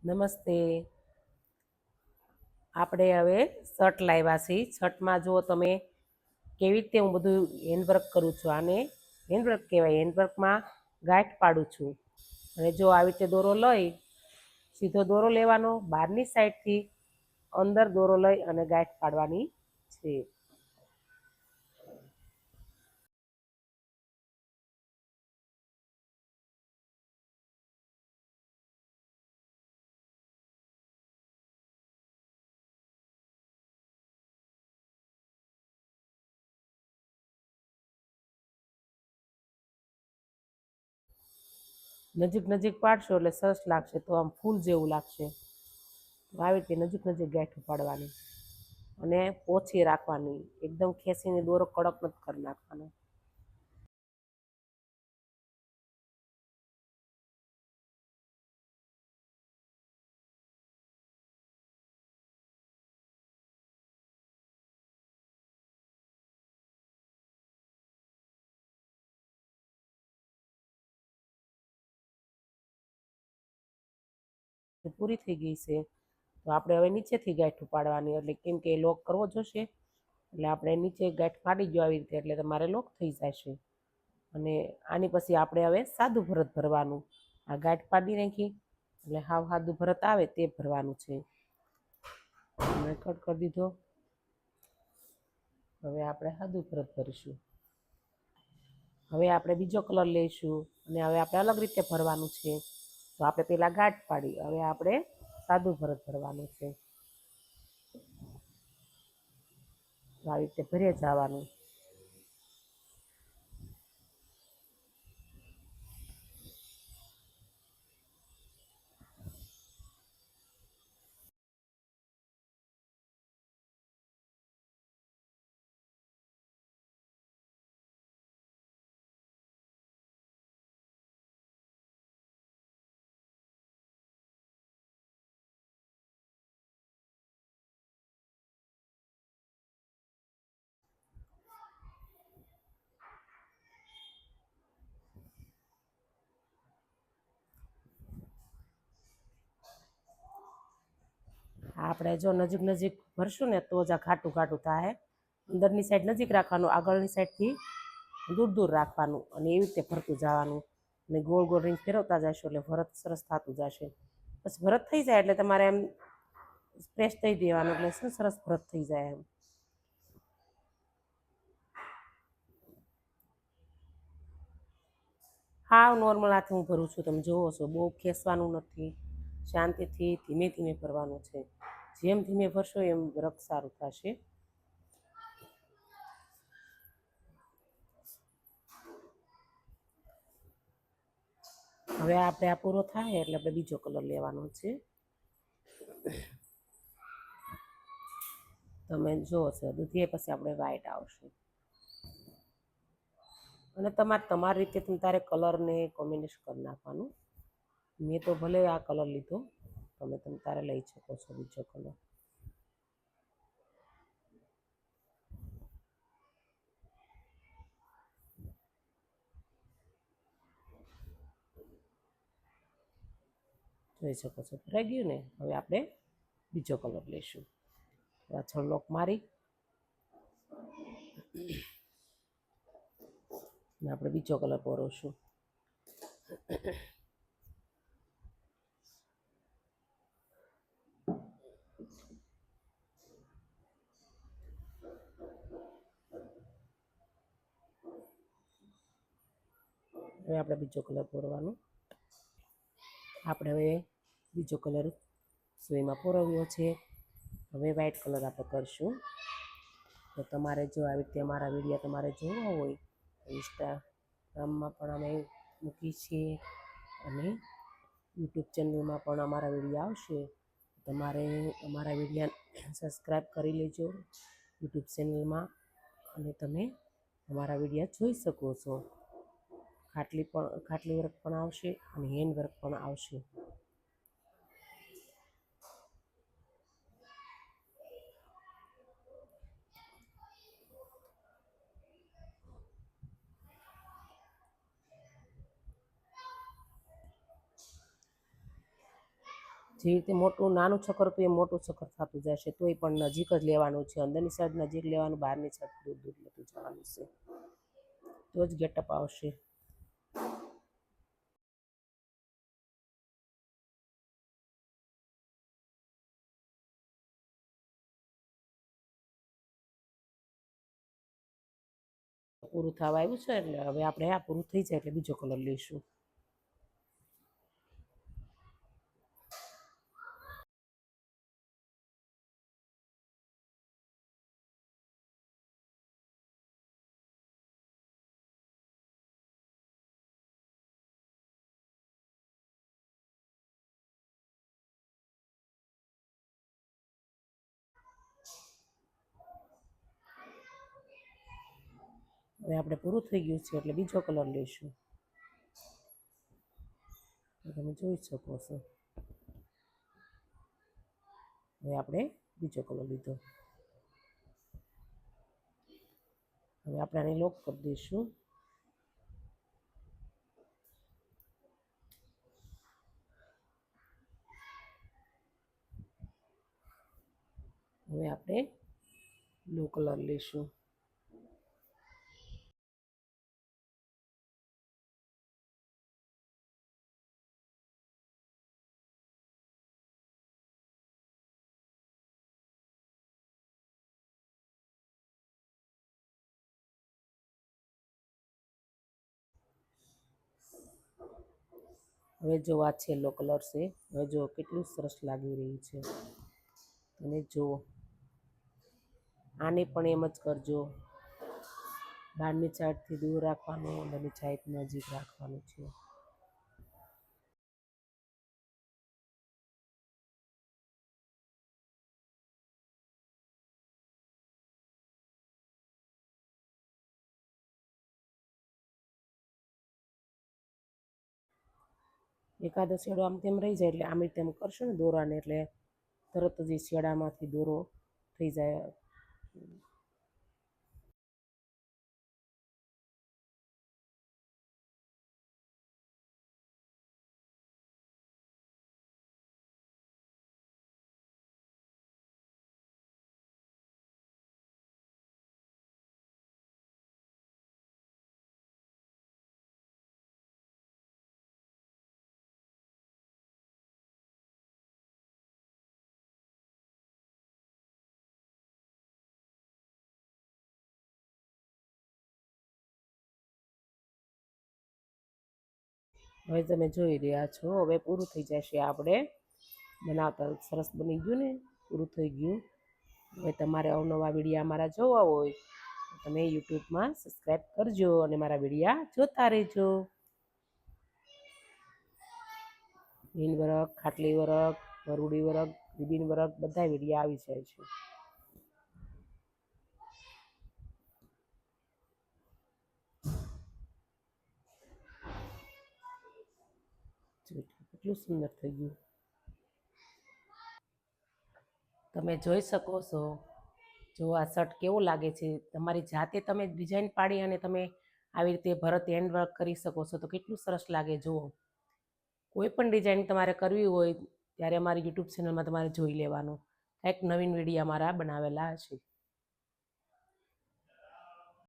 નમસ્તે. આપણે હવે શર્ટ લાવ્યા છીએ. શર્ટમાં જો તમે કેવી રીતે હું બધું હેન્ડવર્ક કરું છું. આને હેન્ડવર્ક કહેવાય. હેન્ડવર્કમાં ગાંઠ પાડું છું. અને જો આવી રીતે દોરો લઈ સીધો દોરો લેવાનો, બહારની સાઈડથી અંદર દોરો લઈ અને ગાંઠ પાડવાની છે. નજીક નજીક પાડશો એટલે સરસ લાગશે, તો આમ ફૂલ જેવું લાગશે. આવી રીતે નજીક નજીક ગાંઠ પાડવાની અને ઓછી રાખવાની. એકદમ ખેંચીને દોરો કડક નથી કરી નાખવાનો. પૂરી થઈ ગઈ છે, તો આપણે હવે નીચેથી ગાંઠ પાડવાની. એટલે કેમ કે લોક કરવો જોશે, એટલે આપણે નીચે ગાંઠ પાડી ગયો આવી રીતે, એટલે તમારે લોક થઈ જશે. અને આની પછી આપણે હવે સાદું ભરત ભરવાનું. આ ગાંઠ પાડી નાખી એટલે હાવ સાદું ભરત આવે તે ભરવાનું છે. મેં કટ કરી દીધો. હવે આપણે સાદું ભરત ભરીશું. હવે આપણે બીજો કલર લઈશું અને હવે આપણે અલગ રીતે ભરવાનું છે. તો આપણે પહેલાં ગાંઠ પાડી, હવે આપણે સાદું ભરત ભરવાનું છે. તો આવી રીતે ભરે જવાનું. આપણે જો નજીક નજીક ભરશું ને તો જ આ ઘાટું ઘાટું થાય. અંદરની સાઈડ નજીક રાખવાનું, આગળની સાઈડથી દૂર દૂર રાખવાનું અને એવી રીતે ભરતું જવાનું. અને ગોળ ગોળ રીંગ ફેરવતા જશો એટલે ભરત સરસ થતું જશે. પછી ભરત થઈ જાય એટલે તમારે એમ પ્રેસ થઈ દેવાનું, એટલે શું સરસ ભરત થઈ જાય. એમ હાવ નોર્મલ હાથે હું ભરું છું, તમે જોવો છો. બહુ ખેંચવાનું નથી, શાંતિથી ધીમે ધીમે ભરવાનું છે. જેમ ધીમે ભરશો એમ રફ સારું થશે. હવે આપણે આ પૂરો થાય એટલે આપણે બીજો કલર લેવાનો છે. તમે જુઓ છો દૂધિયા પછી આપણે વ્હાઈટ આવશે. અને તમારી રીતે તારે કલરને કોમ્બિનેશન કરી નાખવાનું. મેં તો ભલે આ કલર લીધો, તમે તારે લઈ શકો છો બીજો કલર. જોઈ શકો છો ભરાઈ ગયું ને. હવે આપણે બીજો કલર લઈશું. પાછળ લોક મારી અને આપણે બીજો કલર પરોશું. હવે આપણે બીજો કલર પૂરવાનું. આપણે હવે બીજો કલર સુઈમાં પૂરવ્યો છે. હવે વ્હાઈટ કલર આપણે કરશું. તો તમારે જો આવી રીતે અમારા વિડીયો તમારે જોવા હોય તો ઇન્સ્ટાગ્રામમાં પણ અમે મૂકી છીએ અને યુટ્યુબ ચેનલમાં પણ અમારા વિડીયો આવશે. તમારે અમારા વિડીયો સબસ્ક્રાઈબ કરી લેજો યુટ્યુબ ચેનલમાં, અને તમે અમારા વિડીયો જોઈ શકો છો. ખાટલી વર્ક પણ આવશે અને હેન્ડ વર્ક પણ આવશે. જે રીતે મોટું નાનું છકર હતું એ મોટું છકર થતું જશે, તોય પણ નજીક જ લેવાનું છે. અંદરની સાઈડ નજીક લેવાનું, બહારની સાઈડ દૂર દૂર લેતું જવાનું છે, તો જ ગેટઅપ આવશે. પૂરું થવા આવ્યું છે એટલે હવે આપણે આ પૂરું થઈ જાય એટલે બીજો કલર લઈશું. હવે આપણે પૂરું થઈ ગયું છે એટલે બીજો કલર લઈશું. તમે જોઈ શકો છો. હવે આપણે બીજો કલર લીધો. હવે આપણે આને લોક કરી દઈશું. હવે આપણે બ્લુ કલર લઈશું. હવે જો આ છેલ્લો કલર છે. હવે જો કેટલું સરસ લાગી રહ્યું છે. અને જો આને પણ એમ જ કરજો. બહારની સાઈડથી દૂર રાખવાનું, અંદરની સાઈડ નજીક રાખવાનું છે. એકાદો શેડો આમ તેમ રહી જાય એટલે આમ તેમ કરશો ને દોરાને એટલે તરત જ એ શેડામાંથી દોરો થઈ જાય. હવે તમે જોઈ રહ્યા છો. હવે પૂરું થઈ જશે. આપણે બનાવતા સરસ બની ગયું ને, પૂરું થઈ ગયું. હવે તમારે અવનવા વિડીયા અમારા જોવા હોય તો તમે યુટ્યુબમાં સબસ્ક્રાઈબ કરજો અને મારા વિડીયા જોતા રહેજો. મીન વર્ક, ખાટલી વર્ક, વરુડી વર્ક, રિબિન વર્ક બધા વિડીયા આવી જાય છે. કેટલું સુંદર થઈ ગયું. તમે જોઈ શકો છો. જો આ શર્ટ કેવો લાગે છે. તમારી જાતે તમે ડિઝાઇન પાડી અને તમે આવી રીતે ભરત હેન્ડ વર્ક કરી શકો છો તો કેટલું સરસ લાગે. જુઓ, કોઈ પણ ડિઝાઇન તમારે કરવી હોય ત્યારે અમારી યુટ્યુબ ચેનલમાં તમારે જોઈ લેવાનું. કંઈક નવીન વિડીયો અમારા બનાવેલા છે.